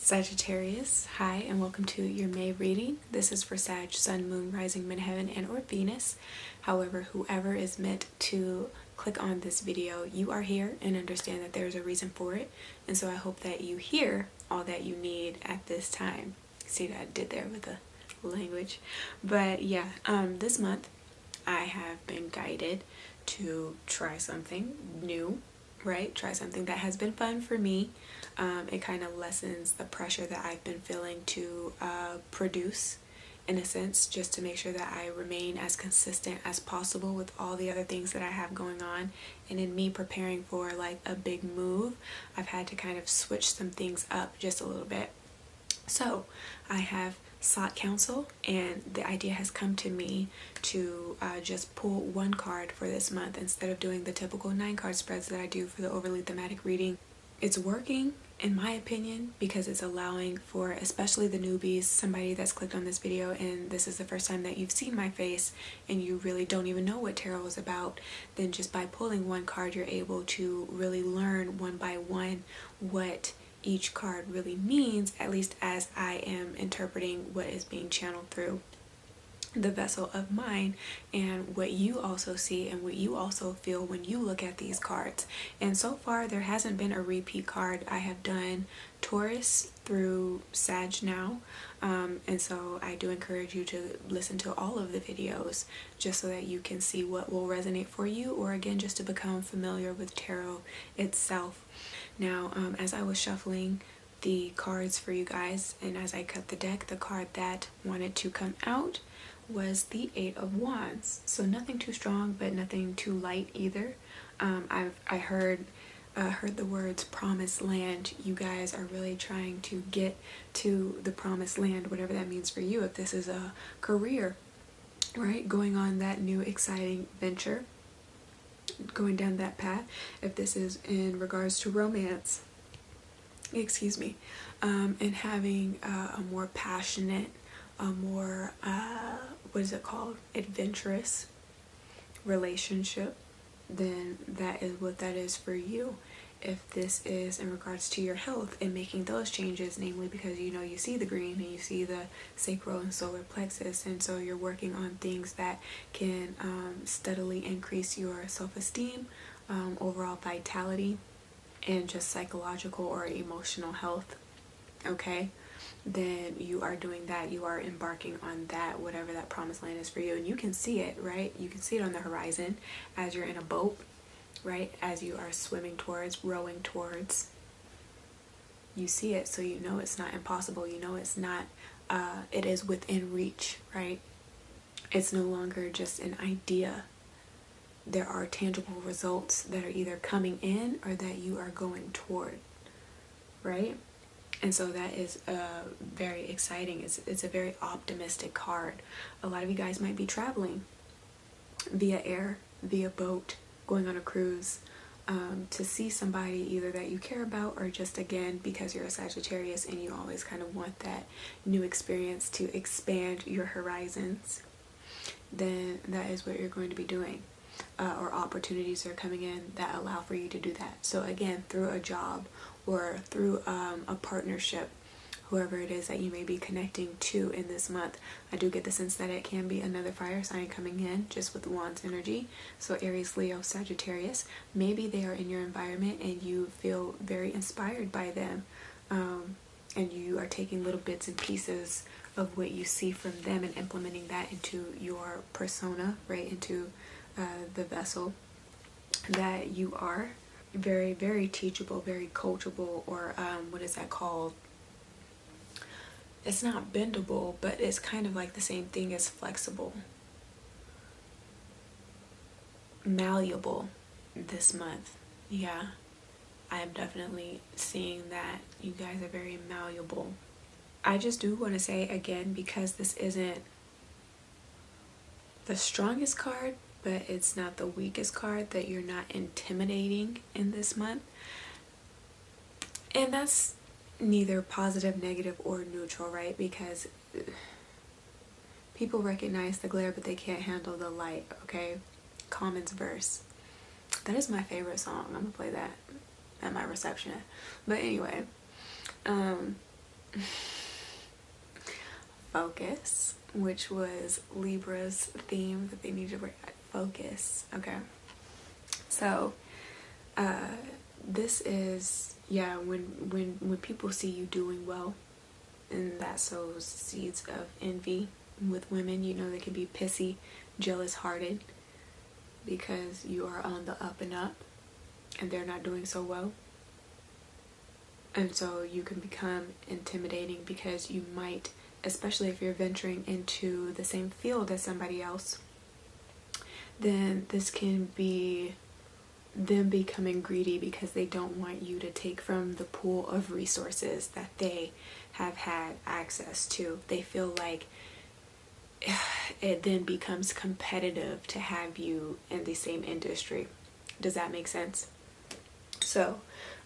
Sagittarius, hi and welcome to your May reading. This is for Sag, Sun, Moon, Rising, Midheaven, and or Venus. However, whoever is meant to click on this video, you are here and understand that there's a reason for it. And so I hope that you hear all that you need at this time. See what I did there with the language. But yeah, this month I have been guided to try something new, right? Try something that has been fun for me. It kind of lessens the pressure that I've been feeling to produce, in a sense, just to make sure that I remain as consistent as possible with all the other things that I have going on. And in me preparing for like a big move, I've had to kind of switch some things up just a little bit. So I have sought counsel, and the idea has come to me to just pull one card for this month instead of doing the typical 9-card spreads that I do for the overly thematic reading. It's working, in my opinion, because it's allowing for, especially the newbies, somebody that's clicked on this video and this is the first time that you've seen my face and you really don't even know what tarot is about, then just by pulling one card you're able to really learn one by one what each card really means, at least as I am interpreting what is being channeled through the vessel of mine, and what you also see and what you also feel when you look at these cards. And so far there hasn't been a repeat card. I have done Taurus through Sag now, and so I do encourage you to listen to all of the videos just so that you can see what will resonate for you, or again just to become familiar with tarot itself. Now as I was shuffling the cards for you guys and as I cut the deck, the card that wanted to come out was the 8 of Wands. So nothing too strong, but nothing too light either. I heard the words promised land. You guys are really trying to get to the promised land, whatever that means for you. If this is a career, right, going on that new exciting venture, going down that path. If this is in regards to romance, excuse me, and having a more passionate, a more what is it called, adventurous relationship, then that is what that is for you. If this is in regards to your health and making those changes, namely because you know you see the green and you see the sacral and solar plexus, and so you're working on things that can steadily increase your self-esteem, overall vitality, and just psychological or emotional health, okay, then you are doing that. You are embarking on that, whatever that promised land is for you. And you can see it, right? You can see it on the horizon as you're in a boat, right? As you are swimming towards, rowing towards. You see it, so you know it's not impossible. You know it's not, it is within reach, right? It's no longer just an idea. There are tangible results that are either coming in or that you are going toward, right? And so that is very exciting. It's a very optimistic card. A lot of you guys might be traveling via air, via boat, going on a cruise, to see somebody either that you care about, or just again because you're a Sagittarius and you always kind of want that new experience to expand your horizons. Then that is what you're going to be doing. Or opportunities are coming in that allow for you to do that. So again, through a job or through a partnership, whoever it is that you may be connecting to in this month, I do get the sense that it can be another fire sign coming in just with the Wands energy. So Aries, Leo, Sagittarius, maybe they are in your environment and you feel very inspired by them, and you are taking little bits and pieces of what you see from them and implementing that into your persona, right, into the vessel that you are. Very, very teachable, very coachable, or what is that called? It's not bendable, but it's kind of like the same thing as flexible. Malleable this month. Yeah, I am definitely seeing that you guys are very malleable. I just do want to say again, because this isn't the strongest card, but it's not the weakest card, that you're not intimidating in this month. And that's neither positive, negative, or neutral, right? Because people recognize the glare, but they can't handle the light, okay? Common's verse. That is my favorite song. I'm gonna play that at my reception. But anyway, Focus, which was Libra's theme that they needed to work at. Focus. Okay. So, this is, yeah, when people see you doing well, and that sows seeds of envy with women. You know, they can be pissy, jealous-hearted because you are on the up and up and they're not doing so well. And so you can become intimidating because you might, especially if you're venturing into the same field as somebody else, then this can be them becoming greedy because they don't want you to take from the pool of resources that they have had access to. They feel like it then becomes competitive to have you in the same industry. Does that make sense? So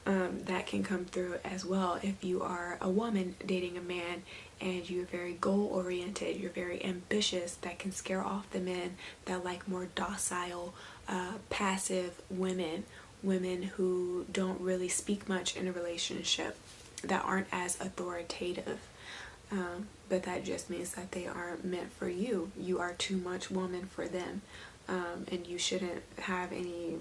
that can come through as well if you are a woman dating a man and you're very goal oriented, you're very ambitious. That can scare off the men that like more docile, passive women who don't really speak much in a relationship, that aren't as authoritative. But that just means that they aren't meant for you. You are too much woman for them. And you shouldn't have any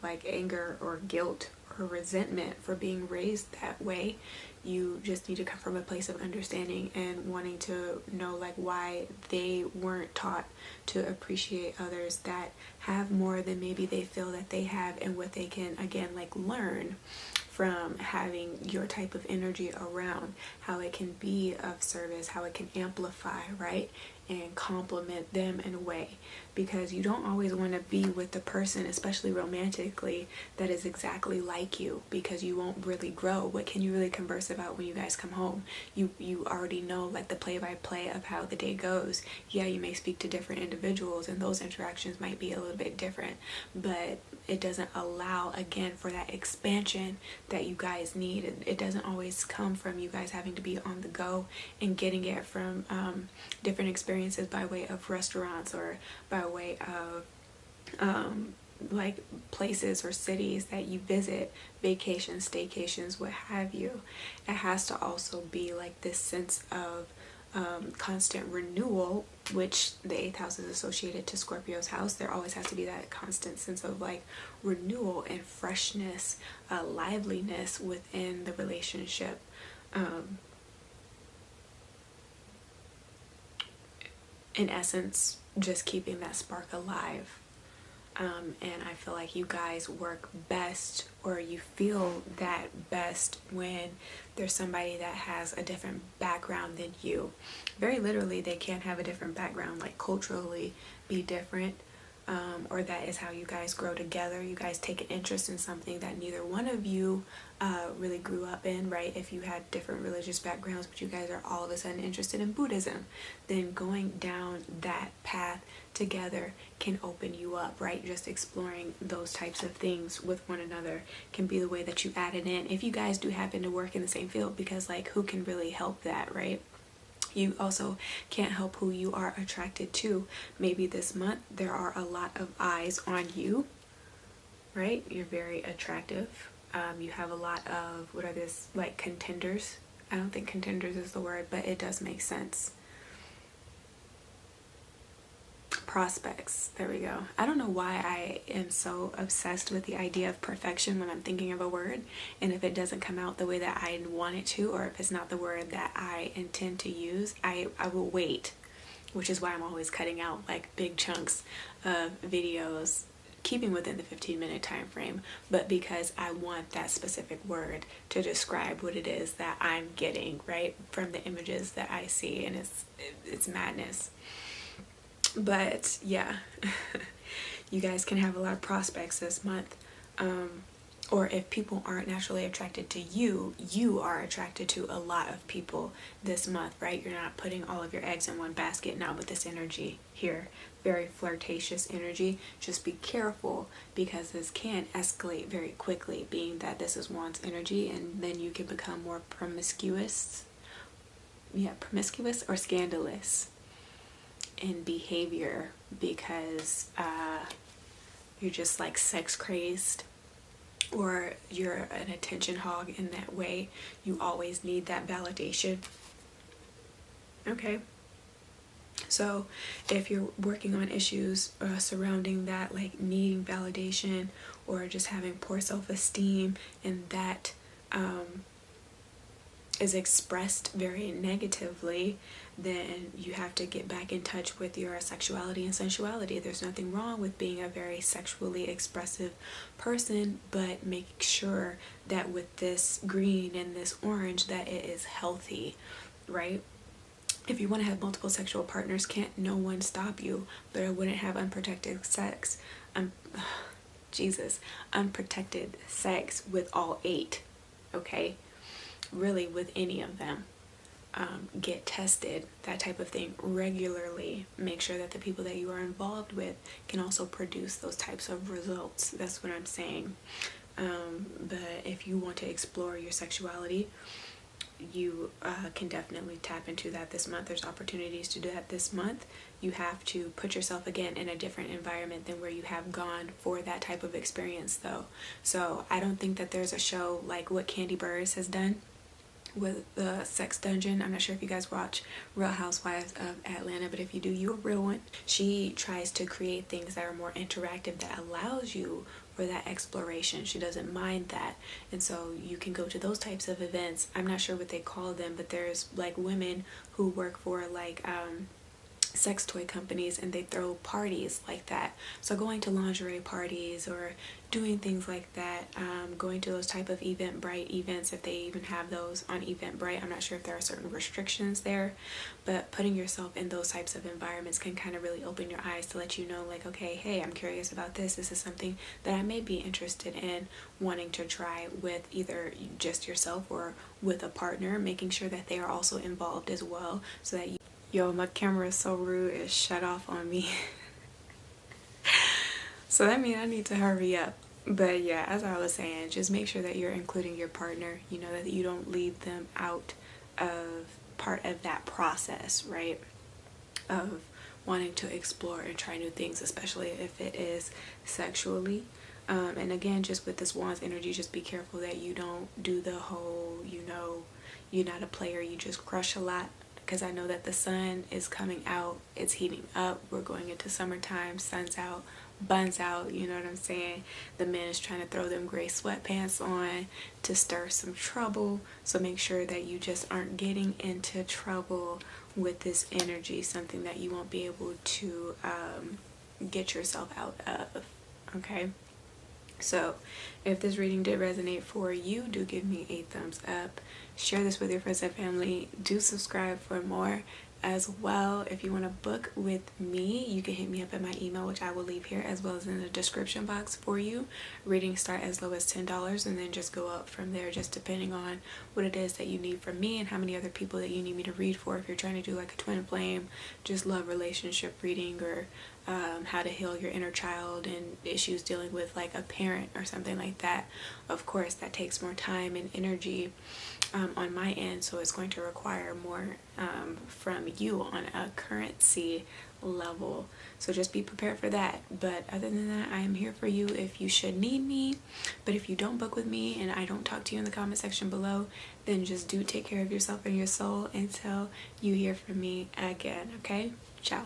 like anger or guilt or resentment for being raised that way. You just need to come from a place of understanding and wanting to know like why they weren't taught to appreciate others that have more than maybe they feel that they have, and what they can again like learn from having your type of energy around, how it can be of service, how it can amplify, right? And complement them in a way, because you don't always want to be with the person, especially romantically, that is exactly like you, because you won't really grow. What can you really converse about when you guys come home? You already know like the play-by-play of how the day goes. Yeah, you may speak to different individuals and those interactions might be a little bit different, but it doesn't allow again for that expansion that you guys need. It doesn't always come from you guys having to be on the go and getting it from different experiences by way of restaurants or by way of like places or cities that you visit, vacations, staycations, what have you. It has to also be like this sense of constant renewal, which the 8th house is associated to Scorpio's house. There always has to be that constant sense of like renewal and freshness, liveliness within the relationship. In essence, just keeping that spark alive. And I feel like you guys work best, or you feel that best, when there's somebody that has a different background than you. Very literally, they can have a different background, like culturally be different, or that is how you guys grow together. You guys take an interest in something that neither one of you really grew up in, right? If you had different religious backgrounds, but you guys are all of a sudden interested in Buddhism, then going down that path together can open you up, right? Just exploring those types of things with one another can be the way that you add it in, if you guys do happen to work in the same field, because like who can really help that, right? You also can't help who you are attracted to. Maybe this month there are a lot of eyes on you, right? You're very attractive. You have a lot of, what are this, like contenders? I don't think contenders is the word, but it does make sense. Prospects. There we go. I don't know why I am so obsessed with the idea of perfection when I'm thinking of a word, and if it doesn't come out the way that I want it to, or if it's not the word that I intend to use, I will wait, which is why I'm always cutting out like big chunks of videos, keeping within the 15-minute time frame, but because I want that specific word to describe what it is that I'm getting, right, from the images that I see, and it's madness. But yeah, you guys can have a lot of prospects this month. Or if people aren't naturally attracted to you, you are attracted to a lot of people this month, right? You're not putting all of your eggs in one basket now with this energy here. Very flirtatious energy. Just be careful, because this can escalate very quickly, being that this is Wand's energy, and then you can become more promiscuous. Yeah, promiscuous or scandalous in behavior, because you're just like sex crazed, or you're an attention hog in that way. You always need that validation. Okay. So if you're working on issues surrounding that, like needing validation or just having poor self-esteem, and that is expressed very negatively, then you have to get back in touch with your sexuality and sensuality. There's nothing wrong with being a very sexually expressive person, but make sure that with this green and this orange that it is healthy, right? If you want to have multiple sexual partners, can't no one stop you, but I wouldn't have unprotected sex. Unprotected sex with all 8, okay? Really, with any of them. Get tested, that type of thing, regularly. Make sure that the people that you are involved with can also produce those types of results. That's what I'm saying. But if you want to explore your sexuality, you can definitely tap into that this month. There's opportunities to do that this month. You have to put yourself again in a different environment than where you have gone for that type of experience, though. So I don't think that there's a show like what Candy Burris has done with the sex dungeon. I'm not sure if you guys watch Real Housewives of Atlanta, but if you do, you're a real one. She tries to create things that are more interactive, that allows you for that exploration. She doesn't mind that, and so you can go to those types of events. I'm not sure what they call them, but there's like women who work for like sex toy companies, and they throw parties like that. So going to lingerie parties or doing things like that, going to those type of Eventbrite events, if they even have those on Eventbrite. I'm not sure if there are certain restrictions there, but putting yourself in those types of environments can kind of really open your eyes to let you know, like, okay, hey, I'm curious about this. This is something that I may be interested in wanting to try with either just yourself or with a partner, making sure that they are also involved as well, so that you... Yo, my camera is so rude, it shut off on me. So that means I need to hurry up. But yeah, as I was saying, just make sure that you're including your partner, you know, that you don't leave them out of part of that process, right? Of wanting to explore and try new things, especially if it is sexually. And again, just with this Wands energy, just be careful that you don't do the whole, you know, you're not a player, you just crush a lot. Because I know that the sun is coming out, it's heating up, we're going into summertime, sun's out, buns out, you know what I'm saying? The man is trying to throw them gray sweatpants on to stir some trouble. So make sure that you just aren't getting into trouble with this energy, something that you won't be able to get yourself out of, okay? So if this reading did resonate for you, do give me a thumbs up. Share this with your friends and family. Do subscribe for more as well. If you want to book with me, you can hit me up at my email, which I will leave here, as well as in the description box for you. Readings start as low as $10 and then just go up from there, just depending on what it is that you need from me and how many other people that you need me to read for. If you're trying to do like a twin flame, just love relationship reading, or how to heal your inner child and issues dealing with like a parent or something like that, of course that takes more time and energy on my end, so it's going to require more from you on a currency level. So just be prepared for that. But other than that, I am here for you if you should need me. But if you don't book with me and I don't talk to you in the comment section below, then just do take care of yourself and your soul until you hear from me again, okay? Ciao.